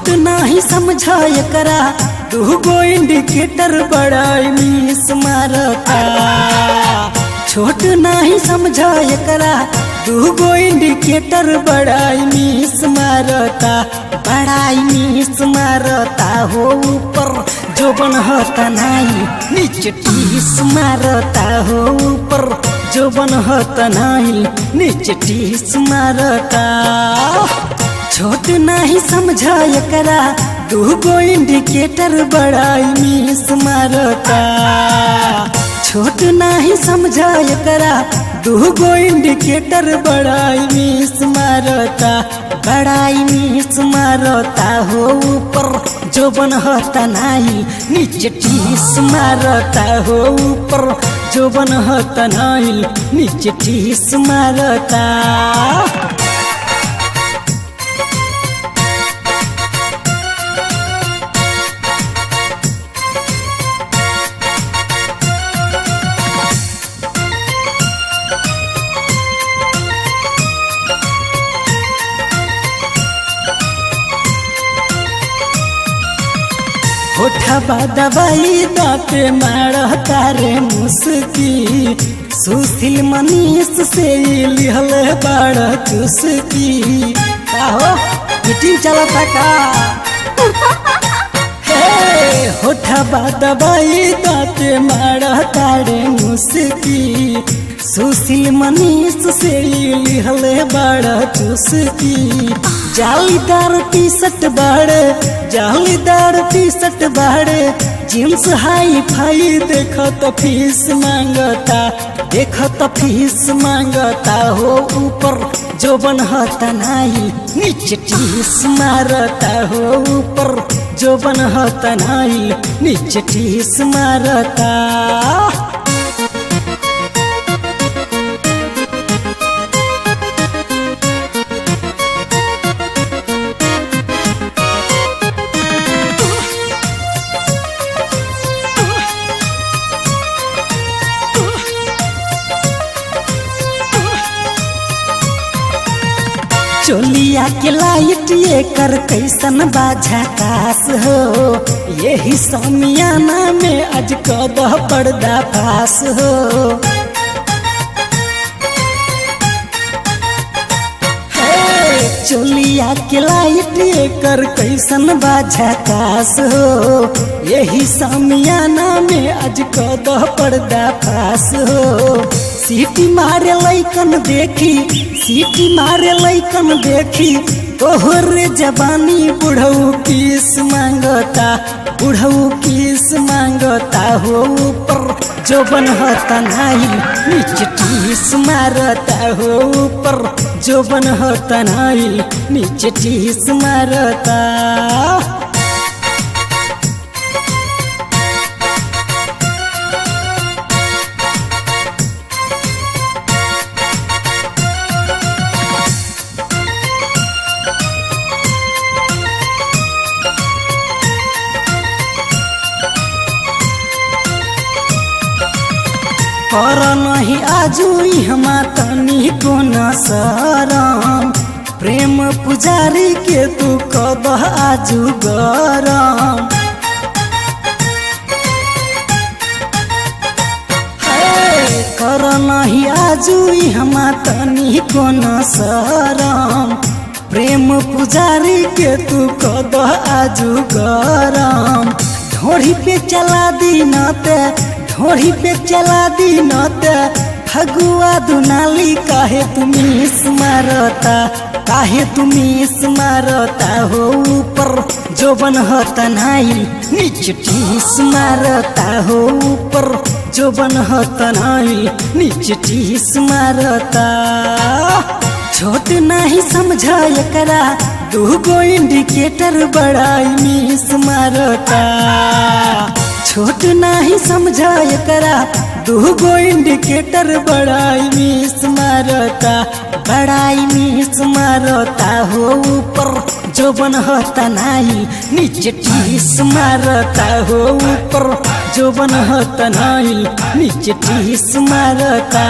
छोट नाही समझा एकरा दूगो इंडिकेटर बड़ा मिस मारता। छोट नहीं समझा एकरा दूगो इंडिकेटर बड़ा मिस मारता। बड़ा मिस मारता हो ऊपर जो बनहता नहीं नीचे टीस मारता हो ऊपर जो बनहता नहीं नीचे टीस मारता। छोट नहीं समझा एकरा दूगो इंडिकेटर बड़ा मिस मारता। छोट नहीं समझा एकरा दूगो इंडिकेटर बड़ा मिस मारता। बड़ा मिस मारता हो ऊपर जो बनहता नहीं नीचे टीस मारता हो ऊपर जो बनहता नहीं नीचे टीस मारता। होठबा दवाई दाते मारता रे मुस्की। सुशील मनीष से लिहल बड़ चुस्की। हो मीटिंग चलता का होठबा दवाई दाते मारता रे मुस्की। सुशील मनीष से लिहल बड़ चुस्की। जालीदार टी शर्ट बाड़े जालीदार टी शर्ट बाड़े जींस हाई फाई देखो तो फीस मांगता। देखो तो फीस मांगता हो ऊपर जो बनहता नहीं नीचे टीस मारता हो ऊपर जो बनहता नहीं नीचे टीस मारता। चोलिया के लाइट ये कर कैसन बाझा कास हो। यही समियाना में आज कदह पर्दा पास हो। चोलिया के लाइट ये कर कैसन बाझा कास हो। यही समियाना में आज कदह पर्दा पास हो। सीटी मारे लैकन देखी सीटी मारे लैकन देखी तोहरे जबानी बुढ़ऊ किस मांगता। बुढ़ऊ किस मांगता हो ऊपर जो बनहता नहीं नीचे टीस मारता हो ऊपर जो बनहता नहीं नीचे टीस मारता। कर नहीं आजू हमा तनी को न शरम। प्रेम पुजारी के तू कदह आजू गरम। कर नहीं आजू हमा तनी को न शरम। प्रेम पुजारी के तू कदह आजू गरम। ढोड़ी पे चला दी नते ढोड़ी पे चला दी नते फगुआ दुनाली काहे तुमिस मारता। काहे तुमिस मारता हो ऊपर जो बनहता नहीं नीचे टीस मारता हो ऊपर जो बनहता नहीं नीचे टीस मारता। छोट नहीं समझा एकरा दूगो इंडिकेटर बड़ा मिस मारता। छोट नहीं समझा एकरा दूगो इंडिकेटर बड़ा मिस मारता। बड़ा मिस मारता हो ऊपर जो बनहता नहीं नीचे टीस मारता हो ऊपर जो बनहता नहीं नीचे टीस मारता।